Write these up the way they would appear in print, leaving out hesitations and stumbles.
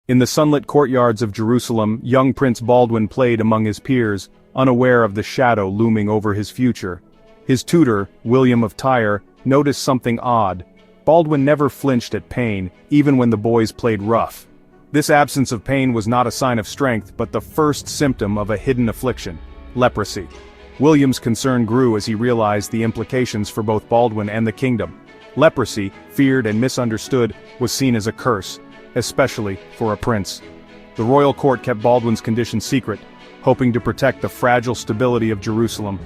In the sunlit courtyards of Jerusalem, young Prince Baldwin played among his peers, unaware of the shadow looming over his future. His tutor, William of Tyre, noticed something odd. Baldwin never flinched at pain, even when the boys played rough. This absence of pain was not a sign of strength but the first symptom of a hidden affliction: leprosy. William's concern grew as he realized the implications for both Baldwin and the kingdom. Leprosy, feared and misunderstood, was seen as a curse, especially for a prince. The royal court kept Baldwin's condition secret, hoping to protect the fragile stability of Jerusalem.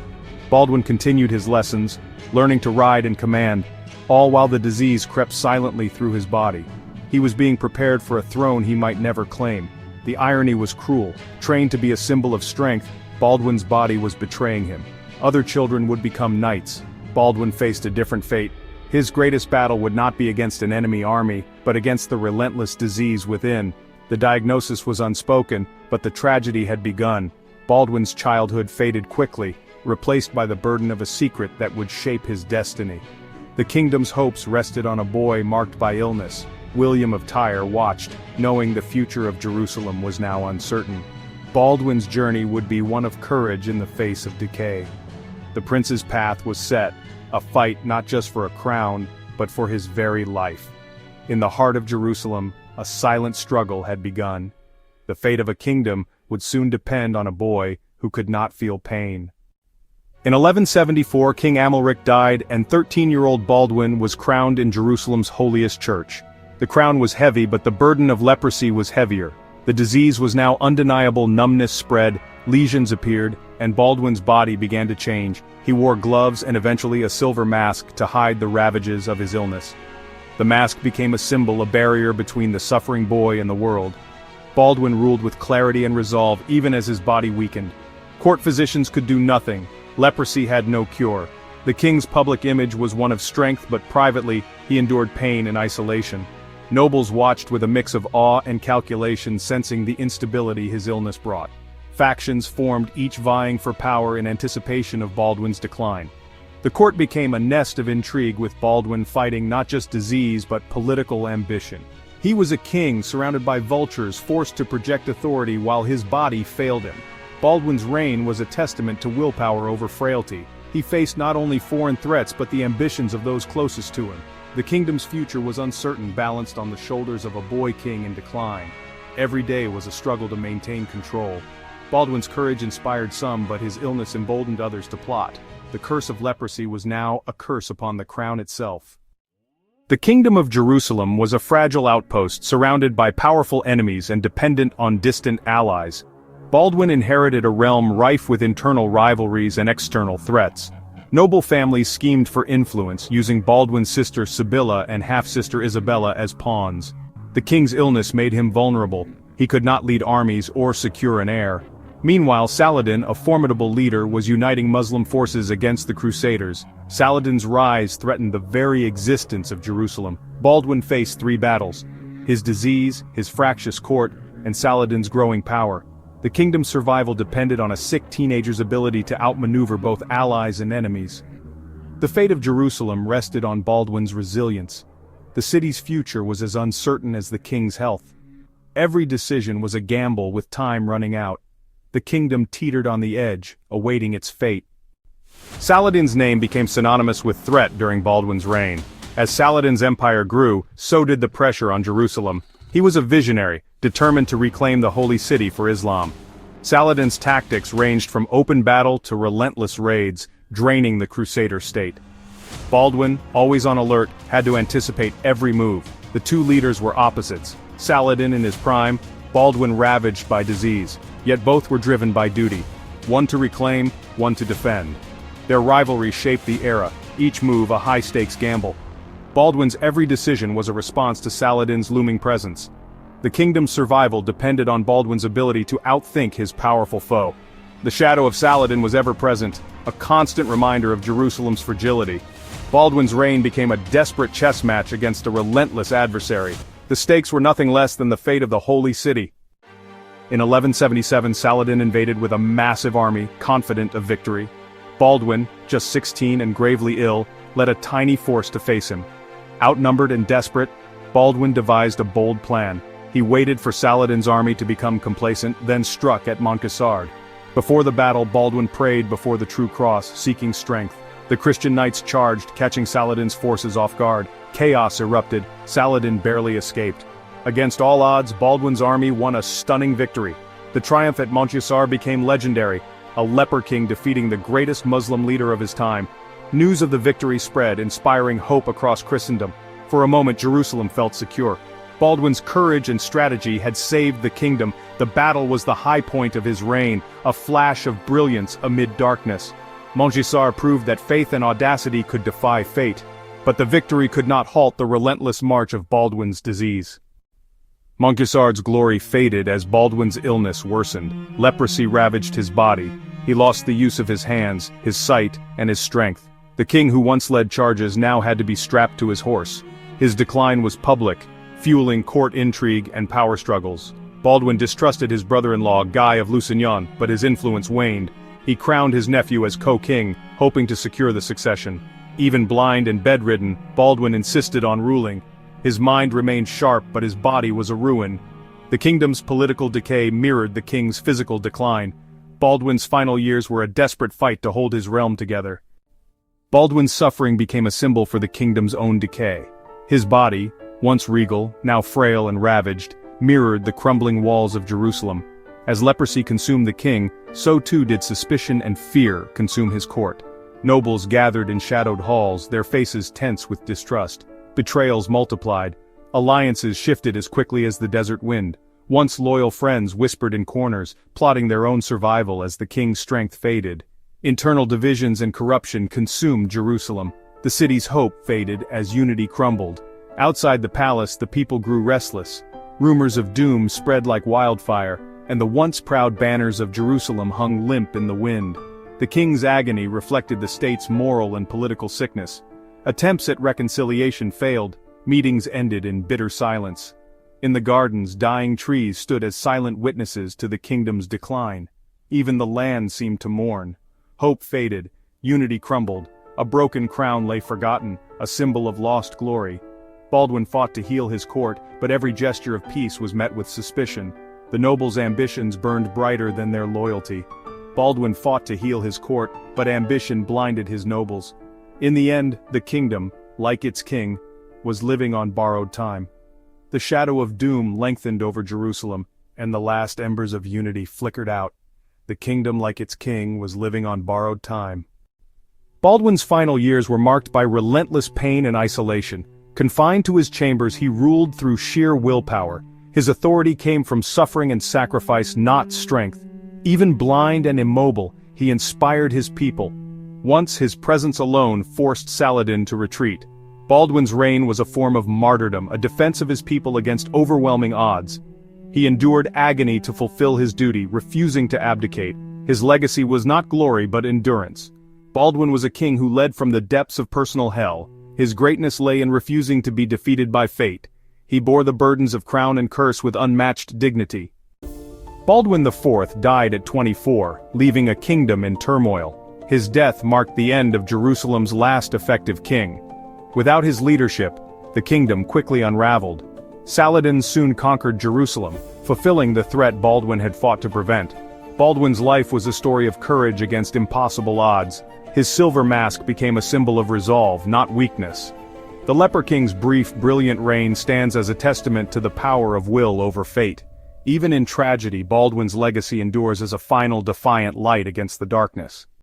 Baldwin continued his lessons, learning to ride and command, all while the disease crept silently through his body. He was being prepared for a throne he might never claim. The irony was cruel. Trained to be a symbol of strength, Baldwin's body was betraying him. Other children would become knights. Baldwin faced a different fate. His greatest battle would not be against an enemy army, but against the relentless disease within. The diagnosis was unspoken, but the tragedy had begun. Baldwin's childhood faded quickly, replaced by the burden of a secret that would shape his destiny. The kingdom's hopes rested on a boy marked by illness. William of Tyre watched, knowing the future of Jerusalem was now uncertain. Baldwin's journey would be one of courage in the face of decay. The prince's path was set, a fight not just for a crown, but for his very life. In the heart of Jerusalem, a silent struggle had begun. The fate of a kingdom would soon depend on a boy who could not feel pain. In 1174, King Amalric died, and 13-year-old Baldwin was crowned in Jerusalem's holiest church. The crown was heavy, but the burden of leprosy was heavier. The disease was now undeniable. Numbness spread, lesions appeared, and Baldwin's body began to change. He wore gloves and eventually a silver mask to hide the ravages of his illness. The mask became a symbol, a barrier between the suffering boy and the world. Baldwin ruled with clarity and resolve even as his body weakened. Court physicians could do nothing. Leprosy had no cure. The king's public image was one of strength, but privately, he endured pain and isolation. Nobles watched with a mix of awe and calculation, sensing the instability his illness brought. Factions formed, each vying for power in anticipation of Baldwin's decline. The court became a nest of intrigue, with Baldwin fighting not just disease but political ambition. He was a king surrounded by vultures, forced to project authority while his body failed him. Baldwin's reign was a testament to willpower over frailty. He faced not only foreign threats but the ambitions of those closest to him. The kingdom's future was uncertain, balanced on the shoulders of a boy king in decline. Every day was a struggle to maintain control. Baldwin's courage inspired some, but his illness emboldened others to plot. The curse of leprosy was now a curse upon the crown itself. The kingdom of Jerusalem was a fragile outpost surrounded by powerful enemies and dependent on distant allies. Baldwin inherited a realm rife with internal rivalries and external threats. Noble families schemed for influence, using Baldwin's sister Sibylla and half-sister Isabella as pawns. The king's illness made him vulnerable. He could not lead armies or secure an heir. Meanwhile, Saladin, a formidable leader, was uniting Muslim forces against the Crusaders. Saladin's rise threatened the very existence of Jerusalem. Baldwin faced 3 battles: his disease, his fractious court, and Saladin's growing power. The kingdom's survival depended on a sick teenager's ability to outmaneuver both allies and enemies. The fate of Jerusalem rested on Baldwin's resilience. The city's future was as uncertain as the king's health. Every decision was a gamble, with time running out. The kingdom teetered on the edge, awaiting its fate. Saladin's name became synonymous with threat during Baldwin's reign. As Saladin's empire grew, so did the pressure on Jerusalem. He was a visionary, determined to reclaim the holy city for Islam. Saladin's tactics ranged from open battle to relentless raids, draining the Crusader state. Baldwin, always on alert, had to anticipate every move. The 2 leaders were opposites: Saladin in his prime, Baldwin ravaged by disease. Yet both were driven by duty. One to reclaim, one to defend. Their rivalry shaped the era, each move a high-stakes gamble. Baldwin's every decision was a response to Saladin's looming presence. The kingdom's survival depended on Baldwin's ability to outthink his powerful foe. The shadow of Saladin was ever present, a constant reminder of Jerusalem's fragility. Baldwin's reign became a desperate chess match against a relentless adversary. The stakes were nothing less than the fate of the holy city. In 1177, Saladin invaded with a massive army, confident of victory. Baldwin, just 16 and gravely ill, led a tiny force to face him. Outnumbered and desperate, Baldwin devised a bold plan. He waited for Saladin's army to become complacent, then struck at Montgisard. Before the battle, Baldwin prayed before the true cross, seeking strength. The Christian knights charged, catching Saladin's forces off guard. Chaos erupted, Saladin barely escaped. Against all odds, Baldwin's army won a stunning victory. The triumph at Montgisard became legendary, a Leper King defeating the greatest Muslim leader of his time. News of the victory spread, inspiring hope across Christendom. For a moment, Jerusalem felt secure. Baldwin's courage and strategy had saved the kingdom. The battle was the high point of his reign, a flash of brilliance amid darkness. Montgisard proved that faith and audacity could defy fate. But the victory could not halt the relentless march of Baldwin's disease. Montgisard's glory faded as Baldwin's illness worsened. Leprosy ravaged his body. He lost the use of his hands, his sight, and his strength. The king who once led charges now had to be strapped to his horse. His decline was public, fueling court intrigue and power struggles. Baldwin distrusted his brother-in-law, Guy of Lusignan, but his influence waned. He crowned his nephew as co-king, hoping to secure the succession. Even blind and bedridden, Baldwin insisted on ruling. His mind remained sharp, but his body was a ruin. The kingdom's political decay mirrored the king's physical decline. Baldwin's final years were a desperate fight to hold his realm together. Baldwin's suffering became a symbol for the kingdom's own decay. His body, once regal, now frail and ravaged, mirrored the crumbling walls of Jerusalem. As leprosy consumed the king, so too did suspicion and fear consume his court. Nobles gathered in shadowed halls, their faces tense with distrust. Betrayals multiplied. Alliances shifted as quickly as the desert wind. Once loyal friends whispered in corners, plotting their own survival as the king's strength faded. Internal divisions and corruption consumed Jerusalem. The city's hope faded as unity crumbled. Outside the palace, the people grew restless. Rumors of doom spread like wildfire, and the once proud banners of Jerusalem hung limp in the wind. The king's agony reflected the state's moral and political sickness. Attempts at reconciliation failed, meetings ended in bitter silence. In the gardens, dying trees stood as silent witnesses to the kingdom's decline. Even the land seemed to mourn. Hope faded, unity crumbled, a broken crown lay forgotten, a symbol of lost glory. Baldwin fought to heal his court, but every gesture of peace was met with suspicion. The nobles' ambitions burned brighter than their loyalty. Baldwin fought to heal his court, but ambition blinded his nobles. In the end, the kingdom, like its king, was living on borrowed time. The shadow of doom lengthened over Jerusalem, and the last embers of unity flickered out. The kingdom, like its king, was living on borrowed time. Baldwin's final years were marked by relentless pain and isolation. Confined to his chambers, he ruled through sheer willpower. His authority came from suffering and sacrifice, not strength. Even blind and immobile, he inspired his people. Once his presence alone forced Saladin to retreat. Baldwin's reign was a form of martyrdom, a defense of his people against overwhelming odds. He endured agony to fulfill his duty, refusing to abdicate. His legacy was not glory but endurance. Baldwin was a king who led from the depths of personal hell. His greatness lay in refusing to be defeated by fate. He bore the burdens of crown and curse with unmatched dignity. Baldwin IV died at 24, leaving a kingdom in turmoil. His death marked the end of Jerusalem's last effective king. Without his leadership, the kingdom quickly unraveled. Saladin soon conquered Jerusalem, fulfilling the threat Baldwin had fought to prevent. Baldwin's life was a story of courage against impossible odds. His silver mask became a symbol of resolve, not weakness. The Leper King's brief, brilliant reign stands as a testament to the power of will over fate. Even in tragedy, Baldwin's legacy endures as a final defiant light against the darkness.